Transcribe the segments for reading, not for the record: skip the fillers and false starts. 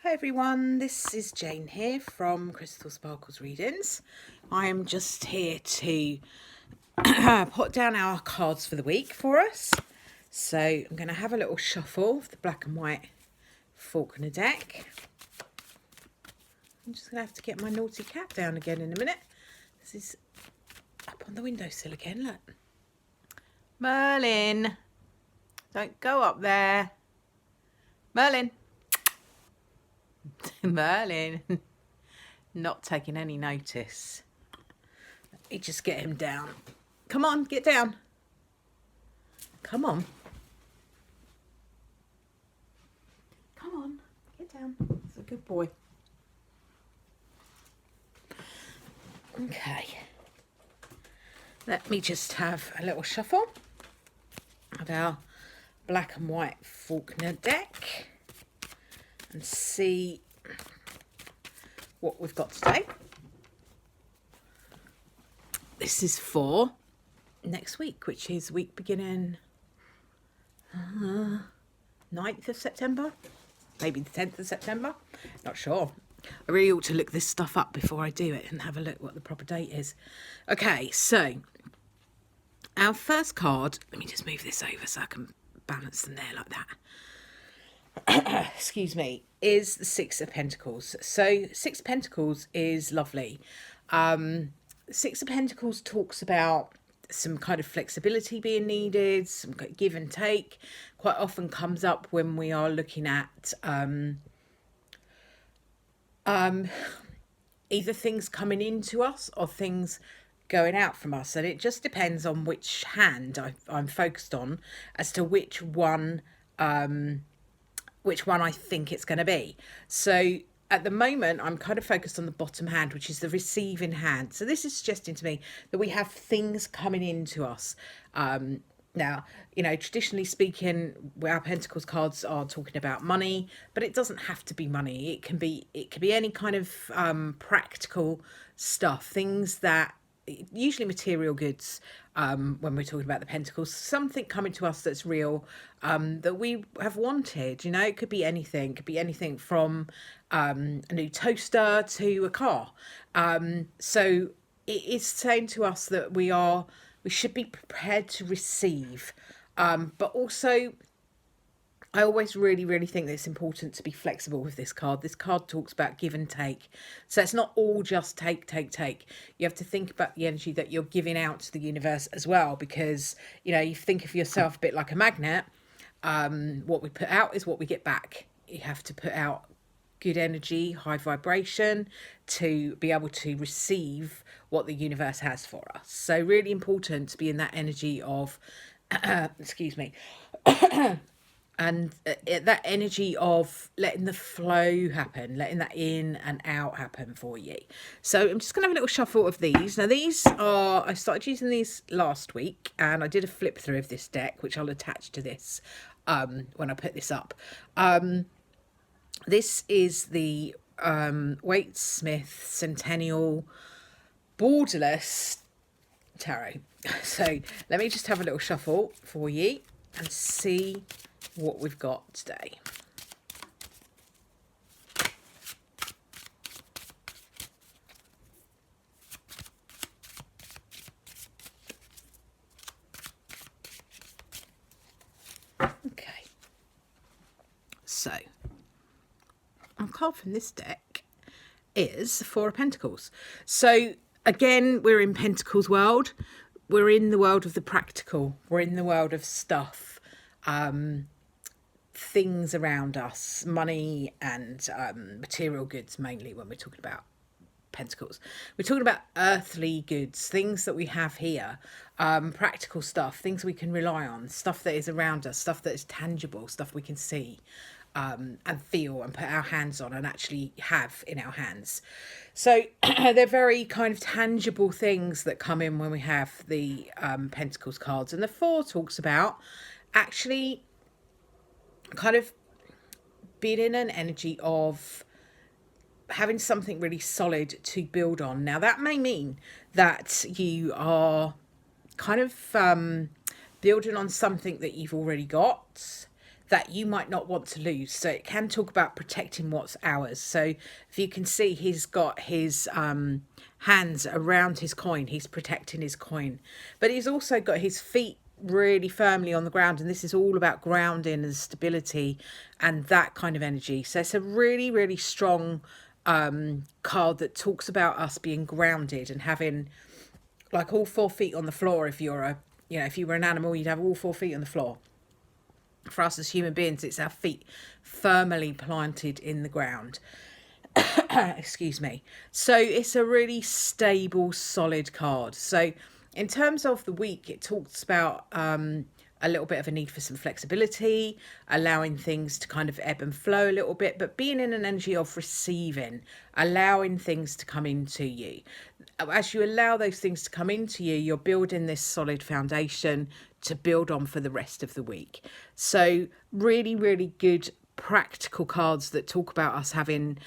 Hi everyone, this is Jane here from Crystal Sparkles Readings. I am just here to put down our cards for the week for us. So I'm going to have a little shuffle of the black and white Faulkner deck. I'm just going to have to get my naughty cat down again in a minute. This is up on the windowsill again, look. Merlin, don't go up there. Merlin. Merlin. Not taking any notice. Let me just get him down. Come on, get down. Come on. Come on, get down. He's a good boy. Okay. Let me just have a little shuffle of our black and white Faulkner deck and see what we've got today. This is for next week, which is week beginning 9th of September, maybe the 10th of September, not sure. I really ought to look this stuff up before I do it and have a look what the proper date is. Okay, so our first card, let me just move this over so I can balance them there like that. Excuse me, is the Six of Pentacles. So Six of Pentacles is lovely. Six of Pentacles talks about some kind of flexibility being needed, some give and take. Quite often comes up when we are looking at either things coming into us or things going out from us, and it just depends on which hand I'm focused on as to which one I think it's going to be. So at the moment, I'm kind of focused on the bottom hand, which is the receiving hand. So this is suggesting to me that we have things coming into us. Now, you know, traditionally speaking, our Pentacles cards are talking about money, but it doesn't have to be money. It can be any kind of practical stuff, things that usually material goods, when we're talking about the Pentacles, something coming to us that's real, that we have wanted. You know, it could be anything. It could be anything from a new toaster to a car. So it is saying to us that we should be prepared to receive, but also I always really think that it's important to be flexible with this card. This card talks about give and take. So it's not all just take. You have to think about the energy that you're giving out to the universe as well, because, you know, you think of yourself a bit like a magnet. What we put out is what we get back. You have to put out good energy, high vibration, to be able to receive what the universe has for us. So really important to be in that energy of, excuse me, and that energy of letting the flow happen, letting that in and out happen for you. So I'm just going to have a little shuffle of these. Now these are, I started using these last week, and I did a flip through of this deck, which I'll attach to this when I put this up. This is the Waite Smith Centennial Borderless Tarot. So let me just have a little shuffle for you and see what we've got today. Okay, so our card from this deck is Four of Pentacles. So again, we're in Pentacles world. We're in the world of the practical. We're in the world of stuff, things around us, money and material goods mainly when we're talking about Pentacles. We're talking about earthly goods, things that we have here, practical stuff, things we can rely on, stuff that is around us, stuff that is tangible, stuff we can see and feel and put our hands on and actually have in our hands. So they're very kind of tangible things that come in when we have the Pentacles cards. And the Four talks about actually kind of being in an energy of having something really solid to build on. Now that may mean that you are kind of building on something that you've already got, that you might not want to lose. So it can talk about protecting what's ours. So if you can see, he's got his hands around his coin. He's protecting his coin. But he's also got his feet really firmly on the ground, and this is all about grounding and stability and that kind of energy. So it's a really, really strong card that talks about us being grounded and having like all 4 feet on the floor. If you're a, you know, if you were an animal, you'd have all 4 feet on the floor. For us as human beings, it's our feet firmly planted in the ground. Excuse me. So it's a really stable, solid card. So in terms of the week, it talks about a little bit of a need for some flexibility, allowing things to kind of ebb and flow a little bit, but being in an energy of receiving, allowing things to come into you. As you allow those things to come into you, you're building this solid foundation to build on for the rest of the week. So really, really good practical cards that talk about us having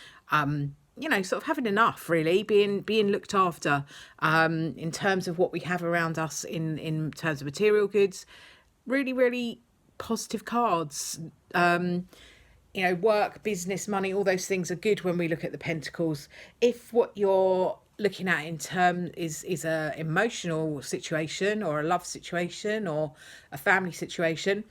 you know, sort of having enough, really, being looked after in terms of what we have around us in terms of material goods. Really, really positive cards. You know, work, business, money, all those things are good when we look at the Pentacles. If what you're looking at in term is a emotional situation or a love situation or a family situation,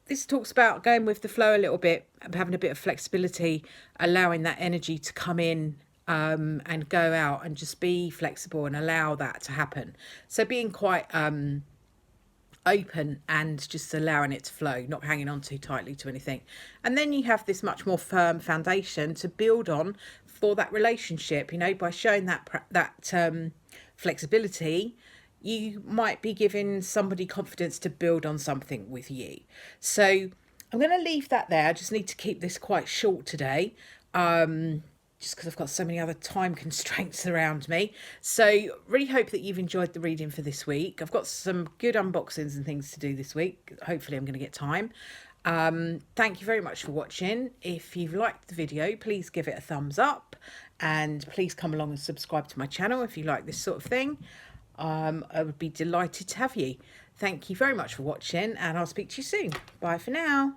this talks about going with the flow a little bit, having a bit of flexibility, allowing that energy to come in and go out, and just be flexible and allow that to happen. So being quite open and just allowing it to flow, not hanging on too tightly to anything. And then you have this much more firm foundation to build on for that relationship, you know, by showing that flexibility. You might be giving somebody confidence to build on something with you. So I'm going to leave that there. I just need to keep this quite short today, just because I've got so many other time constraints around me. So really hope that you've enjoyed the reading for this week. I've got some good unboxings and things to do this week. Hopefully I'm going to get time. Thank you very much for watching. If you've liked the video, please give it a thumbs up, and please come along and subscribe to my channel if you like this sort of thing. I would be delighted to have you. Thank you very much for watching, and I'll speak to you soon. Bye for now.